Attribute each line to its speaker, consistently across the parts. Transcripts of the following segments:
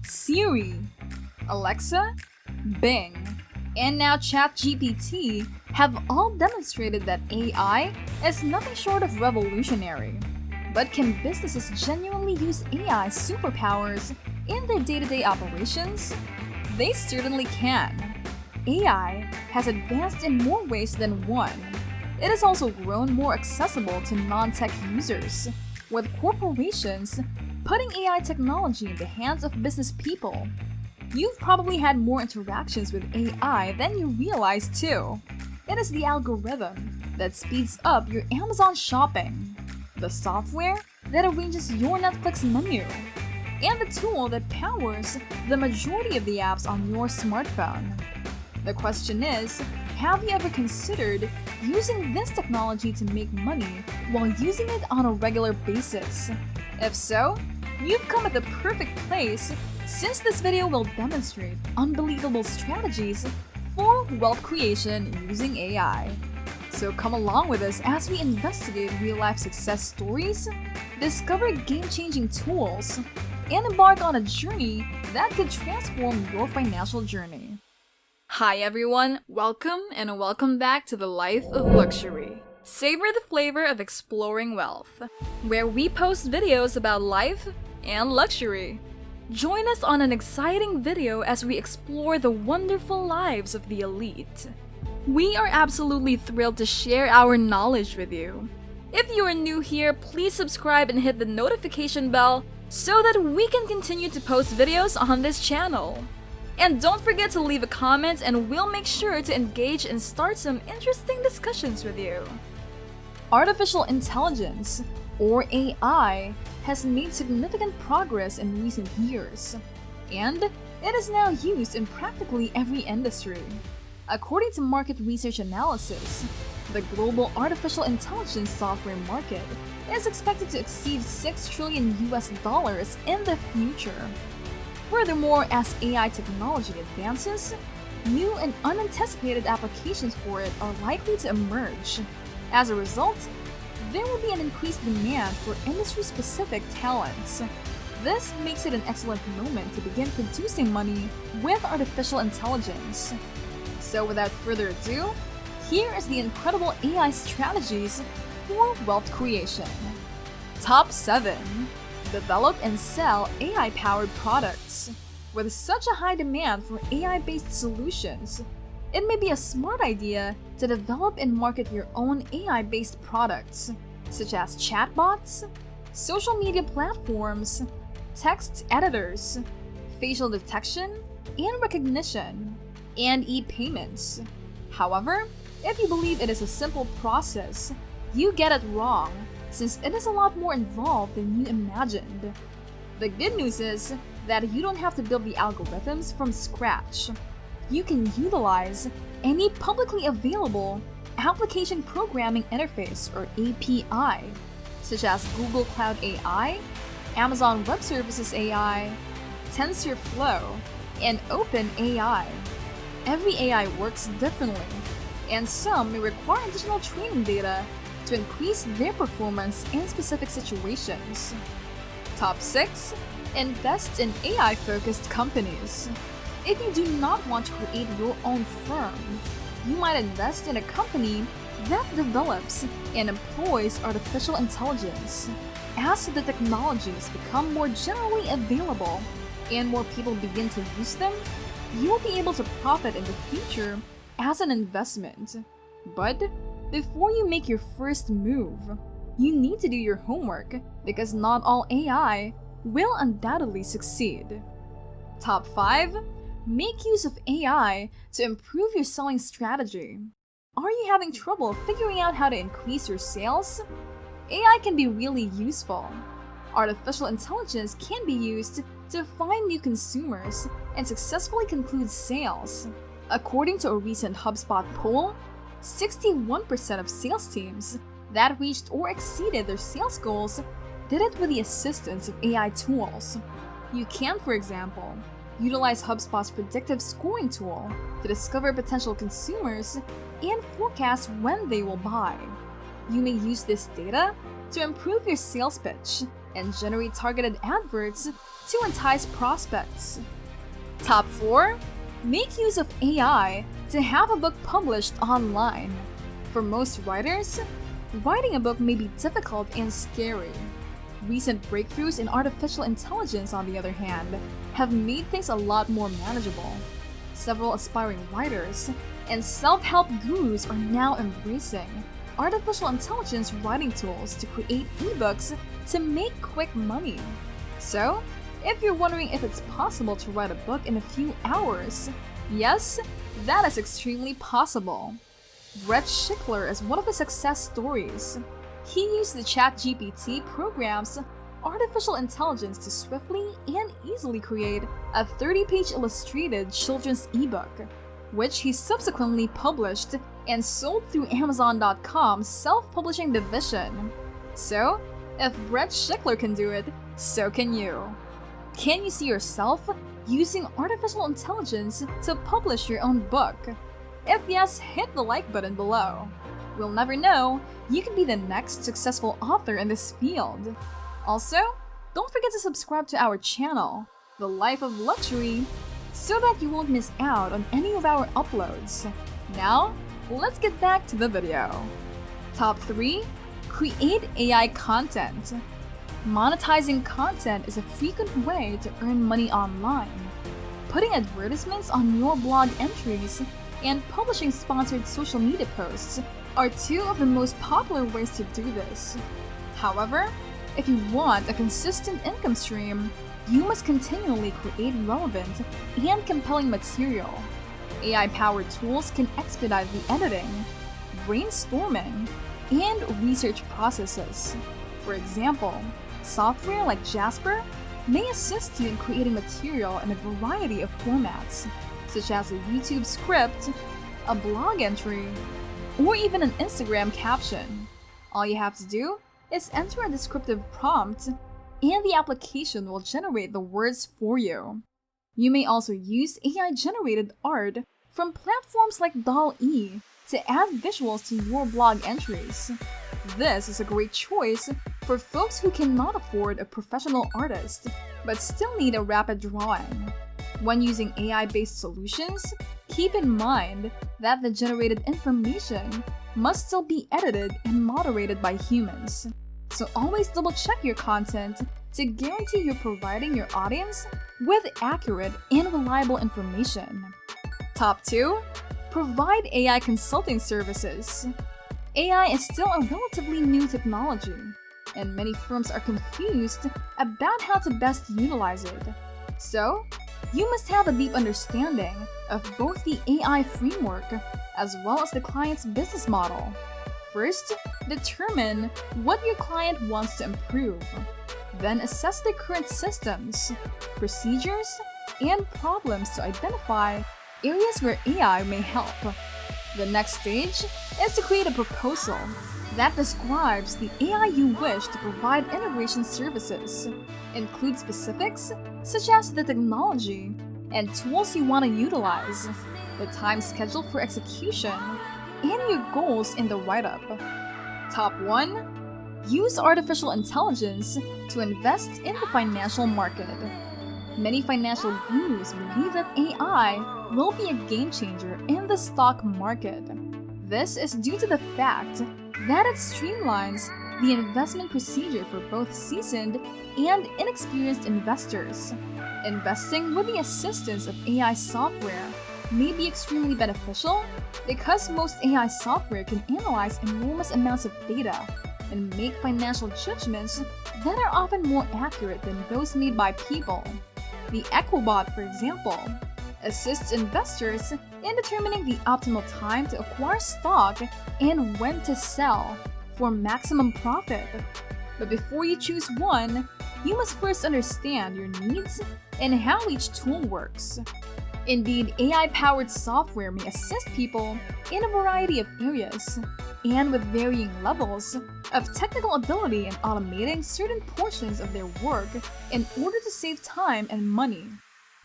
Speaker 1: Siri, Alexa, Bing, and now ChatGPT have all demonstrated that AI is nothing short of revolutionary. But can businesses genuinely use AI superpowers in their day-to-day operations? They certainly can. AI has advanced in more ways than one. It has also grown more accessible to non-tech users, with corporations putting AI technology in the hands of business people. You've probably had more interactions with AI than you realize too. It is the algorithm that speeds up your Amazon shopping, the software that arranges your Netflix menu, and the tool that powers the majority of the apps on your smartphone. The question is, have you ever considered using this technology to make money while using it on a regular basis? If so, you've come at the perfect place, since this video will demonstrate unbelievable strategies for wealth creation using AI. So come along with us as we investigate real-life success stories, discover game-changing tools, and embark on a journey that could transform your financial journey. Hi everyone, welcome back to the Life of Luxury. Savor the flavor of exploring wealth, where we post videos about life and luxury. Join us on an exciting video as we explore the wonderful lives of the elite. We are absolutely thrilled to share our knowledge with you. If you are new here, please subscribe and hit the notification bell so that we can continue to post videos on this channel. And don't forget to leave a comment and we'll make sure to engage and start some interesting discussions with you. Artificial intelligence, or AI, has made significant progress in recent years, and it is now used in practically every industry. According to market research analysis, the global artificial intelligence software market is expected to exceed $6 trillion in the future. Furthermore, as AI technology advances, new and unanticipated applications for it are likely to emerge. As a result, there will be an increased demand for industry-specific talents. This makes it an excellent moment to begin producing money with artificial intelligence. So without further ado, here is the incredible AI strategies for wealth creation. Top 7. Develop and sell AI-powered products. With such a high demand for AI-based solutions, it may be a smart idea to develop and market your own AI-based products, such as chatbots, social media platforms, text editors, facial detection and recognition, and e-payments. However, if you believe it is a simple process, you get it wrong, since it is a lot more involved than you imagined. The good news is that you don't have to build the algorithms from scratch. You can utilize any publicly available application programming interface, or API, such as Google Cloud AI, Amazon Web Services AI, TensorFlow, and OpenAI. Every AI works differently, and some may require additional training data to increase their performance in specific situations. Top 6. Invest in AI-focused companies. If you do not want to create your own firm, you might invest in a company that develops and employs artificial intelligence. As the technologies become more generally available and more people begin to use them, you will be able to profit in the future as an investment. But before you make your first move, you need to do your homework, because not all AI will undoubtedly succeed. Top 5. Make use of AI to improve your selling strategy. Are you having trouble figuring out how to increase your sales? AI can be really useful. Artificial intelligence can be used to find new consumers and successfully conclude sales. According to a recent HubSpot poll, 61% of sales teams that reached or exceeded their sales goals did it with the assistance of AI tools. You can, for example, utilize HubSpot's predictive scoring tool to discover potential consumers and forecast when they will buy. You may use this data to improve your sales pitch and generate targeted adverts to entice prospects. Top 4. Make use of AI to have a book published online. For most writers, writing a book may be difficult and scary. Recent breakthroughs in artificial intelligence, on the other hand, have made things a lot more manageable. Several aspiring writers and self-help gurus are now embracing artificial intelligence writing tools to create ebooks to make quick money. So, if you're wondering if it's possible to write a book in a few hours, yes, that is extremely possible. Brett Schickler is one of the success stories. He used the ChatGPT program's artificial intelligence to swiftly and easily create a 30-page illustrated children's ebook, which he subsequently published and sold through Amazon.com's self-publishing division. So, if Brett Schickler can do it, so can you. Can you see yourself using artificial intelligence to publish your own book? If yes, hit the like button below. We'll never know, you could be the next successful author in this field. Also, don't forget to subscribe to our channel, The Life of Luxury, so that you won't miss out on any of our uploads. Now, let's get back to the video. Top 3. Create AI content. Monetizing content is a frequent way to earn money online. Putting advertisements on your blog entries and publishing sponsored social media posts are two of the most popular ways to do this. However, if you want a consistent income stream, you must continually create relevant and compelling material. AI-powered tools can expedite the editing, brainstorming, and research processes. For example, software like Jasper may assist you in creating material in a variety of formats, such as a YouTube script, a blog entry, or even an Instagram caption. All you have to do is enter a descriptive prompt, and the application will generate the words for you. You may also use AI-generated art from platforms like DALL-E to add visuals to your blog entries. This is a great choice for folks who cannot afford a professional artist but still need a rapid drawing. When using AI-based solutions, keep in mind that the generated information must still be edited and moderated by humans. So always double-check your content to guarantee you're providing your audience with accurate and reliable information. Top 2. Provide AI consulting services. AI is still a relatively new technology, and many firms are confused about how to best utilize it. So, you must have a deep understanding of both the AI framework as well as the client's business model. First, determine what your client wants to improve. Then assess their current systems, procedures, and problems to identify areas where AI may help. The next stage is to create a proposal that describes the AI you wish to provide integration services. Include specifics such as the technology and tools you want to utilize, the time schedule for execution, and your goals in the write-up. Top 1. Use artificial intelligence to invest in the financial market. Many financial gurus believe that AI will be a game changer in the stock market. This is due to the fact that it streamlines the investment procedure for both seasoned and inexperienced investors. Investing with the assistance of AI software may be extremely beneficial because most AI software can analyze enormous amounts of data and make financial judgments that are often more accurate than those made by people. The Equibot, for example, assists investors in determining the optimal time to acquire stock and when to sell for maximum profit. But before you choose one, you must first understand your needs and how each tool works. Indeed, AI-powered software may assist people in a variety of areas and with varying levels of technical ability in automating certain portions of their work in order to save time and money.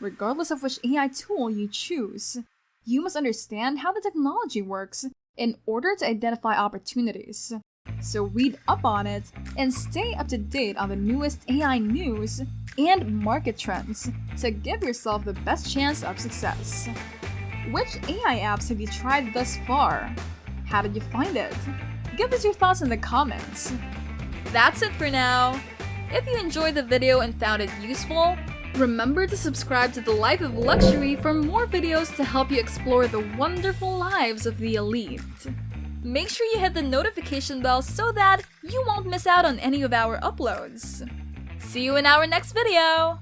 Speaker 1: Regardless of which AI tool you choose, you must understand how the technology works in order to identify opportunities. So read up on it and stay up to date on the newest AI news and market trends to give yourself the best chance of success. Which AI apps have you tried thus far? How did you find it? Give us your thoughts in the comments. That's it for now. If you enjoyed the video and found it useful, remember to subscribe to The Life of Luxury for more videos to help you explore the wonderful lives of the elite. Make sure you hit the notification bell so that you won't miss out on any of our uploads. See you in our next video!